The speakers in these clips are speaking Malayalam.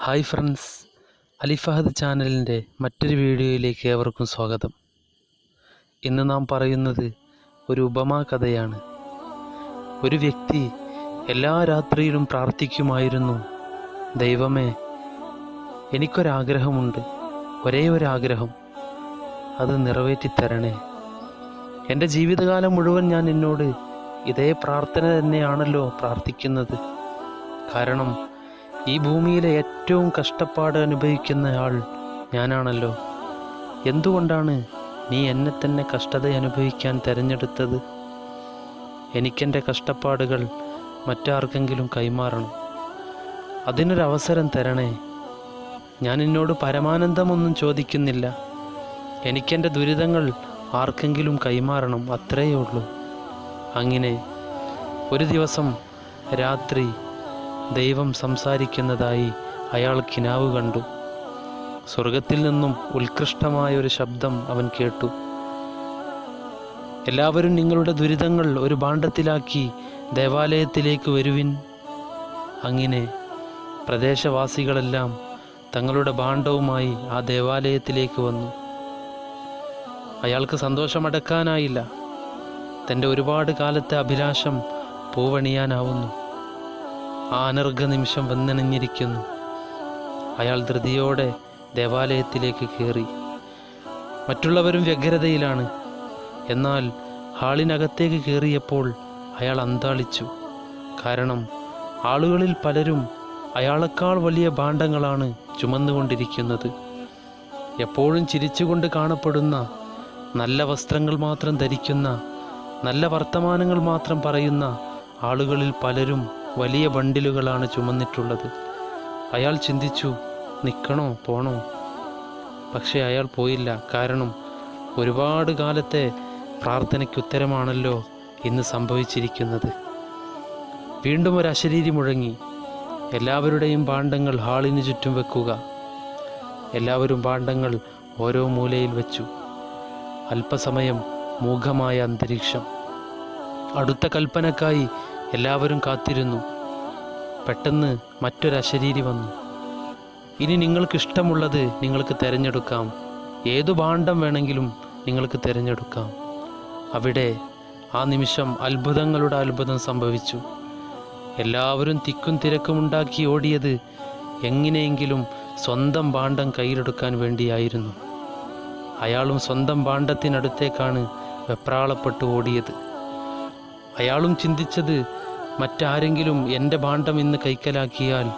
ഹായ് ഫ്രണ്ട്സ്, അലിഫഹദ് ചാനലിൻ്റെ മറ്റൊരു വീഡിയോയിലേക്ക് ഏവർക്കും സ്വാഗതം. ഇന്ന് നാം പറയുന്നത് ഒരു ഉപമാ കഥയാണ്. ഒരു വ്യക്തി എല്ലാ രാത്രിയിലും പ്രാർത്ഥിക്കുമായിരുന്നു, ദൈവമേ, എനിക്കൊരാഗ്രഹമുണ്ട്, ഒരേ ഒരാഗ്രഹം, അത് നിറവേറ്റിത്തരണേ. എൻ്റെ ജീവിതകാലം മുഴുവൻ ഞാൻ എന്നോട് ഇതേ പ്രാർത്ഥന തന്നെയാണല്ലോ പ്രാർത്ഥിക്കുന്നത്. കാരണം ഈ ഭൂമിയിലെ ഏറ്റവും കഷ്ടപ്പാട് അനുഭവിക്കുന്നയാൾ ഞാനാണല്ലോ. എന്തുകൊണ്ടാണ് നീ എന്നെ തന്നെ കഷ്ടത അനുഭവിക്കാൻ തിരഞ്ഞെടുത്തത്? എനിക്കെൻ്റെ കഷ്ടപ്പാടുകൾ മറ്റാർക്കെങ്കിലും കൈമാറണം. അതിനൊരവസരം തരണേ. ഞാൻ എന്നോട് പരമാനന്ദമൊന്നും ചോദിക്കുന്നില്ല. എനിക്കെൻ്റെ ദുരിതങ്ങൾ ആർക്കെങ്കിലും കൈമാറണം, അത്രയേ ഉള്ളൂ. അങ്ങനെ ഒരു ദിവസം രാത്രി ദൈവം സംസാരിക്കുന്നതായി അയാൾ കിനാവ് കണ്ടു. സ്വർഗത്തിൽ നിന്നും ഉത്കൃഷ്ടമായൊരു ശബ്ദം അവൻ കേട്ടു. എല്ലാവരും നിങ്ങളുടെ ദുരിതങ്ങൾ ഒരു ഭാണ്ഡത്തിലാക്കി ദേവാലയത്തിലേക്ക് വരുവിൻ. അങ്ങനെ പ്രദേശവാസികളെല്ലാം തങ്ങളുടെ ഭാണ്ഡവുമായി ആ ദേവാലയത്തിലേക്ക് വന്നു. അയാൾക്ക് സന്തോഷമടക്കാനായില്ല. തൻ്റെ ഒരുപാട് കാലത്തെ അഭിലാഷം പൂവണിയാനാവുന്നു. ആ അനർഘ നിമിഷം വന്നണഞ്ഞിരിക്കുന്നു. അയാൾ ധൃതിയോടെ ദേവാലയത്തിലേക്ക് കയറി. മറ്റുള്ളവരും വ്യഗ്രതയിലാണ്. എന്നാൽ ഹാളിനകത്തേക്ക് കയറിയപ്പോൾ അയാൾ അന്താളിച്ചു. കാരണം ആളുകളിൽ പലരും അയാളെക്കാൾ വലിയ ഭാണ്ഡങ്ങളാണ് ചുമന്നുകൊണ്ടിരിക്കുന്നത്. എപ്പോഴും ചിരിച്ചുകൊണ്ട് കാണപ്പെടുന്ന, നല്ല വസ്ത്രങ്ങൾ മാത്രം ധരിക്കുന്ന, നല്ല വർത്തമാനങ്ങൾ മാത്രം പറയുന്ന ആളുകളിൽ പലരും വലിയ ബണ്ടിലുകളാണ് ചുമന്നിട്ടുള്ളത്. അയാൾ ചിന്തിച്ചു, നിൽക്കണോ പോണോ? പക്ഷേ അയാൾ പോയില്ല. കാരണം ഒരുപാട് കാലത്തെ പ്രാർത്ഥനയ്ക്ക് ഉത്തരമാണല്ലോ ഇന്ന് സംഭവിച്ചിരിക്കുന്നത്. വീണ്ടും ഒരു അശരീരി മുഴങ്ങി. എല്ലാവരുടെയും ഭാണ്ഡങ്ങൾ ഹാളിന് ചുറ്റും വെക്കുക. എല്ലാവരും ഭാണ്ഡങ്ങൾ ഓരോ മൂലയിൽ വെച്ചു. അല്പസമയം മൂകമായ അന്തരീക്ഷം. അടുത്ത കൽപ്പനക്കായി എല്ലാവരും കാത്തിരുന്നു. പെട്ടെന്ന് മറ്റൊരശരീരി വന്നു. ഇനി നിങ്ങൾക്കിഷ്ടമുള്ളത് നിങ്ങൾക്ക് തിരഞ്ഞെടുക്കാം. ഏതു ഭാണ്ഡം വേണമെങ്കിലും നിങ്ങൾക്ക് തിരഞ്ഞെടുക്കാം. അവിടെ ആ നിമിഷം അത്ഭുതങ്ങളുടെ അത്ഭുതം സംഭവിച്ചു. എല്ലാവരും തിക്കും തിരക്കുമുണ്ടാക്കി ഓടിയത് എങ്ങനെയെങ്കിലും സ്വന്തം ഭാണ്ഡം കയ്യിലെടുക്കാൻ വേണ്ടിയായിരുന്നു. അയാളും സ്വന്തം ഭാണ്ഡത്തിനടുത്തേക്കാണ് വെപ്രാളപ്പെട്ട് ഓടിയത്. അയാളും ചിന്തിച്ചത്, മറ്റാരെങ്കിലും എൻ്റെ ഭാണ്ഡം ഇന്ന് കൈക്കലാക്കിയാൽ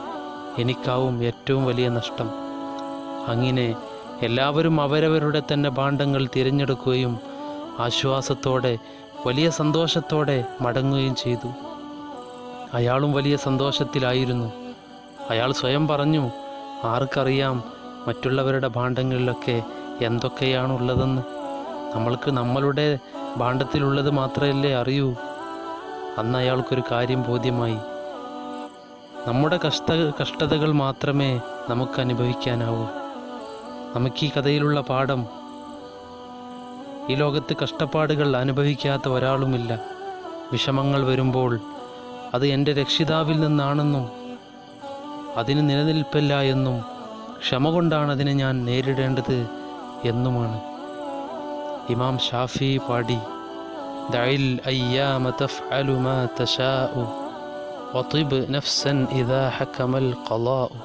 എനിക്കാവും ഏറ്റവും വലിയ നഷ്ടം. അങ്ങനെ എല്ലാവരും അവരവരുടെ തന്നെ ഭാണ്ഡങ്ങൾ തിരഞ്ഞെടുക്കുകയും ആശ്വാസത്തോടെ, വലിയ സന്തോഷത്തോടെ മടങ്ങുകയും ചെയ്തു. അയാളും വലിയ സന്തോഷത്തിലായിരുന്നു. അയാൾ സ്വയം പറഞ്ഞു, ആർക്കറിയാം മറ്റുള്ളവരുടെ ഭാണ്ഡങ്ങളിലൊക്കെ എന്തൊക്കെയാണുള്ളതെന്ന്? നമ്മൾക്ക് നമ്മളുടെ ഭാണ്ഡത്തിലുള്ളത് മാത്രമല്ലേ അറിയൂ. അന്ന് അയാൾക്കൊരു കാര്യം ബോധ്യമായി. നമ്മുടെ കഷ്ടതകൾ മാത്രമേ നമുക്ക് അനുഭവിക്കാനാവൂ. നമുക്ക് ഈ കഥയിലുള്ള പാഠം, ഈ ലോകത്ത് കഷ്ടപ്പാടുകൾ അനുഭവിക്കാത്ത ഒരാളുമില്ല. വിഷമങ്ങൾ വരുമ്പോൾ അത് എൻ്റെ രക്ഷിതാവിൽ നിന്നാണെന്നും അതിന് നിലനിൽപ്പില്ല എന്നും ക്ഷമ കൊണ്ടാണ് അതിനെ ഞാൻ നേരിടേണ്ടത് എന്നുമാണ് ഇമാം ഷാഫി പാടി. ദഇൽ അയ്യാമ തഫ്അലു മാ തശാഉ വതിബ് നഫ്സൻ ഇദാ ഹകമൽ ഖളാഉ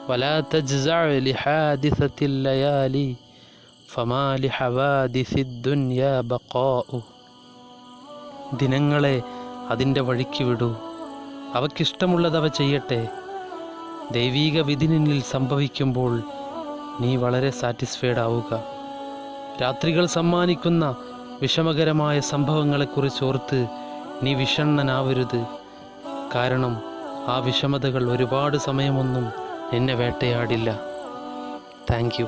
വലാ തജ്സഅ ലിഹാദിസത്തിൽ ലയാലി ഫമാ ലിഹവാദിസിദ് ദുനിയാ ബഖാഉ. ദിനങ്ങളെ അതിൻ്റെ വഴിക്ക് വിടൂ. അവയ്ക്കിഷ്ടമുള്ളത് അവ ചെയ്യട്ടെ. ദൈവീക വിധി നിന്നിൽ സംഭവിക്കുമ്പോൾ നീ വളരെ സാറ്റിസ്ഫൈഡ് ആവുക. രാത്രികൾ സമ്മാനിക്കുന്ന വിഷമകരമായ സംഭവങ്ങളെക്കുറിച്ച് ഓർത്ത് നീ വിഷണ്ണനാവരുത്. കാരണം ആ വിഷമതകൾ ഒരുപാട് സമയമൊന്നും നിന്നെ വേട്ടയാടില്ല. Thank you.